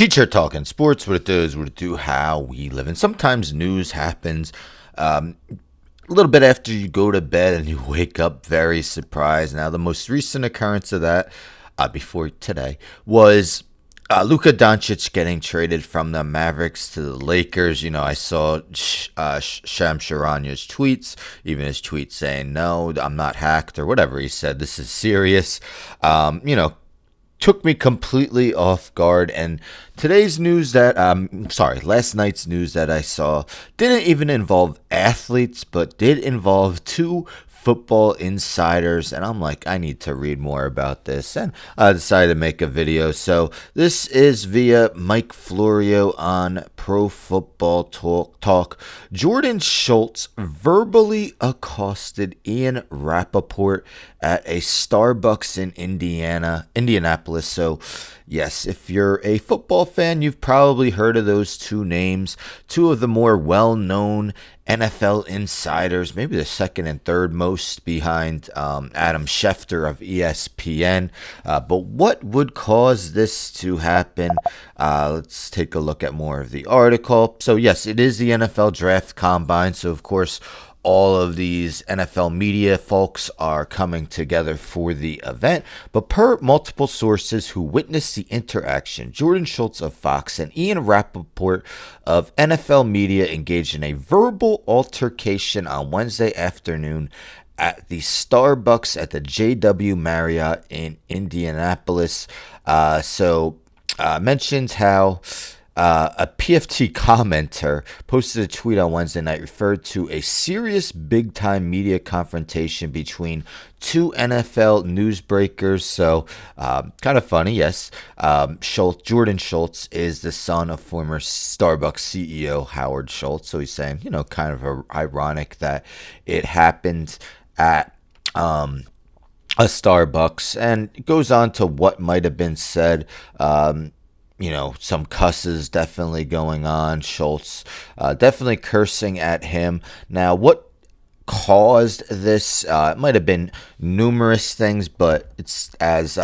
Teacher talking sports, what it does, what it do, how we live. And sometimes news happens a little bit after you go to bed and you wake up very surprised. Now, the most recent occurrence of that, before today, was Luka Doncic getting traded from the Mavericks to the Lakers. You know, I saw Shams Charania's tweets, even his tweet saying, no, I'm not hacked or whatever he said. This is serious. Took me completely off guard. And today's news that, last night's news that I saw didn't even involve athletes, but did involve two football insiders. And I'm like, I need to read more about this. And I decided to make a video. So this is via Mike Florio on Pro Football Talk. Jordan Schultz verbally accosted Ian Rapoport at a Starbucks in Indianapolis. So yes, if you're a football fan, you've probably heard of those two names, two of the more well-known NFL insiders, maybe the second and third most behind Adam Schefter of ESPN. But what would cause this to happen? Let's take a look at more of the article. So yes, it is the NFL Draft Combine. So of course, all of these NFL media folks are coming together for the event, but per multiple sources who witnessed the interaction, Jordan Schultz of Fox and Ian Rapoport of NFL media engaged in a verbal altercation on Wednesday afternoon at the Starbucks at the JW Marriott in Indianapolis. Mentions how a PFT commenter posted a tweet on Wednesday night referred to a serious big-time media confrontation between two NFL newsbreakers. So, kind of funny, yes. Jordan Schultz is the son of former Starbucks CEO Howard Schultz. So he's saying, kind of ironic that it happened at a Starbucks, and it goes on to what might have been said. Some cusses definitely going on. Schultz definitely cursing at him. Now, what caused this? It might have been numerous things, but it's as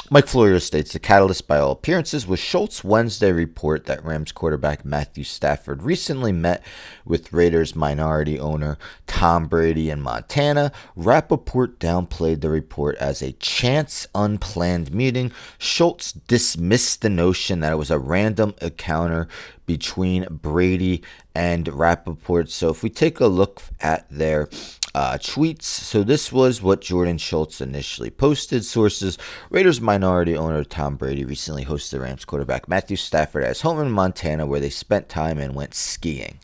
Mike Florio states, the catalyst by all appearances was Schultz's Wednesday report that Rams quarterback Matthew Stafford recently met with Raiders minority owner Tom Brady in Montana. Rapoport downplayed the report as a chance, unplanned meeting. Schultz dismissed the notion that it was a random encounter between Brady and Rapoport. So if we take a look at their tweets. So this was what Jordan Schultz initially posted. Sources: Raiders minority owner Tom Brady recently hosted Rams quarterback Matthew Stafford at his home in Montana, where they spent time and went skiing.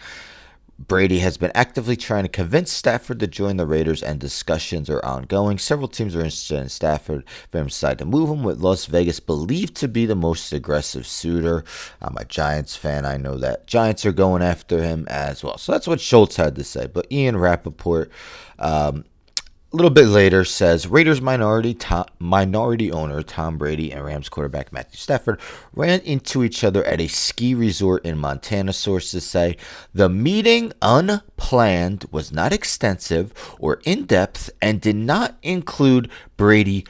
Brady has been actively trying to convince Stafford to join the Raiders, and discussions are ongoing. Several teams are interested in Stafford. Rams decided to move him, with Las Vegas believed to be the most aggressive suitor. I'm a Giants fan. I know that Giants are going after him as well. So that's what Schultz had to say. But Ian Rapoport, a little bit later, says Raiders minority owner Tom Brady and Rams quarterback Matthew Stafford ran into each other at a ski resort in Montana. Sources say the meeting, unplanned, was not extensive or in-depth and did not include Brady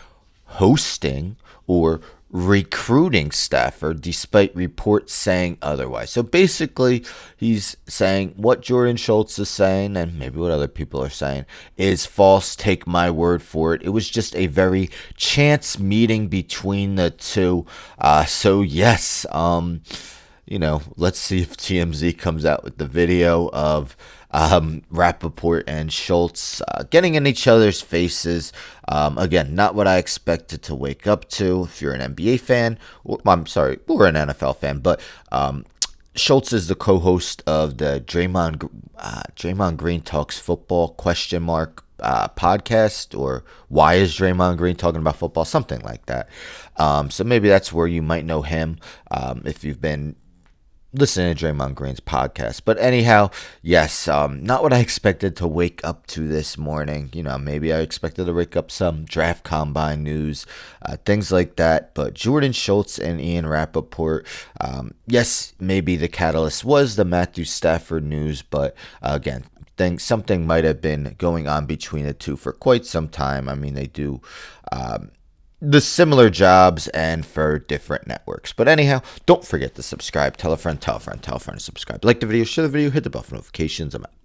hosting or recruiting Stafford, despite reports saying otherwise. So basically, he's saying what Jordan Schultz is saying, and maybe what other people are saying, is false. Take my word for it. It was just a very chance meeting between the two. So yes, let's see if TMZ comes out with the video of Rapoport and Schultz getting in each other's faces. Again, not what I expected to wake up to. If you're an NBA fan, or an NFL fan, but Schultz is the co-host of the Draymond Green Talks Football ? Podcast, or why is Draymond Green talking about football? Something like that. So maybe that's where you might know him if you've been listening to Draymond Green's podcast. But anyhow, yes, not what I expected to wake up to this morning. Maybe I expected to wake up some draft combine news, things like that. But Jordan Schultz and Ian Rapoport, yes, maybe the catalyst was the Matthew Stafford news, but again, something might have been going on between the two for quite some time. I mean, they do the similar jobs and for different networks. But anyhow, don't forget to subscribe. Tell a friend, tell a friend, tell a friend to subscribe. Like the video, share the video, hit the bell for notifications. I'm out.